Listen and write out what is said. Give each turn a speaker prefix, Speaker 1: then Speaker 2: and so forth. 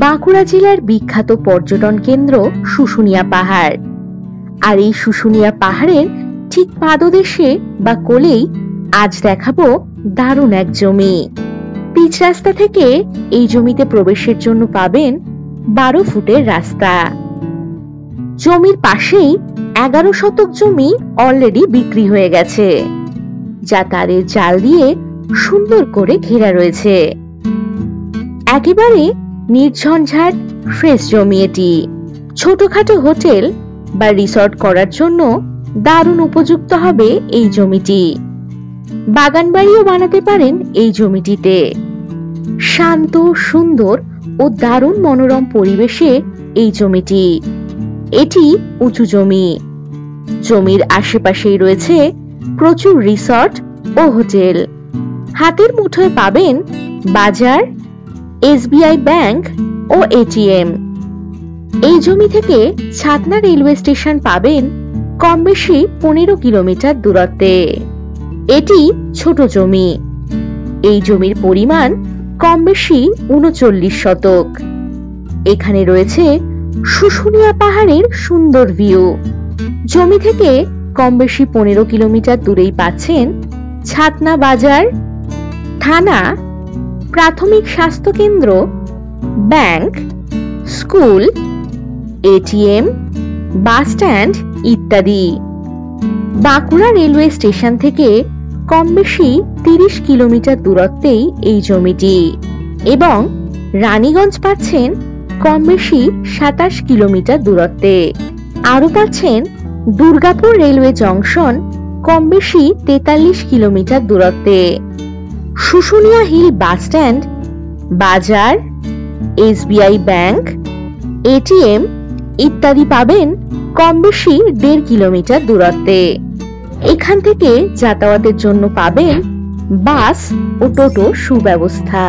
Speaker 1: বাঁকুড়া জেলার বিখ্যাত পর্যটন কেন্দ্র শুশুনিয়া পাহাড়। আর এই শুশুনিয়া পাহাড়ের ঠিক পাদদেশে বা কোলেই আজ দেখাবো দারুণ এক জমি। পিচ রাস্তা থেকে এই জমিতে প্রবেশের জন্য পাবেন 12 ফুটের রাস্তা। জমির পাশেই 11 শতক জমি অলরেডি বিক্রি হয়ে গেছে, যা তারের জাল দিয়ে সুন্দর করে ঘেরা রয়েছে। একেবারে নির্ঝঞ্ঝাট ফ্রেশ জমি এটি। ছোটখাটো হোটেল বা রিসর্ট করার জন্য দারুণ উপযুক্ত হবে এই জমিটি। বাগান বাড়িও বানাতে পারেন এই জমিটিতে। শান্ত, সুন্দর ও দারুণ মনোরম পরিবেশে এই জমিটি। এটি উঁচু জমি। জমির আশেপাশেই রয়েছে প্রচুর রিসর্ট ও হোটেল। হাতের মুঠোয় পাবেন বাজার, এসবিআই ব্যাংক ও এটিএম। এই জমি থেকে ছাতনা রেলওয়ে স্টেশন পাবেন কম বেশি 15 কিলোমিটার দূরত্বে। এটি ছোট জমি। এই জমির পরিমাণ কম বেশি 39 শতক। এখানে রয়েছে শুশুনিয়া পাহাড়ের সুন্দর ভিউ। জমি থেকে কম বেশি 15 কিলোমিটার দূরেই পাচ্ছেন ছাতনা বাজার, থানা, প্রাথমিক স্বাস্থ্য কেন্দ্র, bank, school, ATM, bus stand ইত্যাদি। বাঁকুড়া রেলওয়ে স্টেশন থেকে কম বেশি 30 কিলোমিটার দূরত্বেই এই জমিটি এবং রানীগঞ্জ পাচ্ছেন কম বেশি 27 কিলোমিটার দূরত্বে। আরো পাচ্ছেন দুর্গাপুর রেলওয়ে জংশন কম বেশি 43 কিলোমিটার দূরত্বে। শুশুনিয়া হিল বাস স্ট্যান্ড, বাজার, এসবিআই ব্যাংক, এটিএম ইত্যাদি পাবেন কম বেশি 1.5 কিলোমিটার দূরত্বে। এখান থেকে যাতায়াতের জন্য পাবেন বাস ও টোটো সুব্যবস্থা।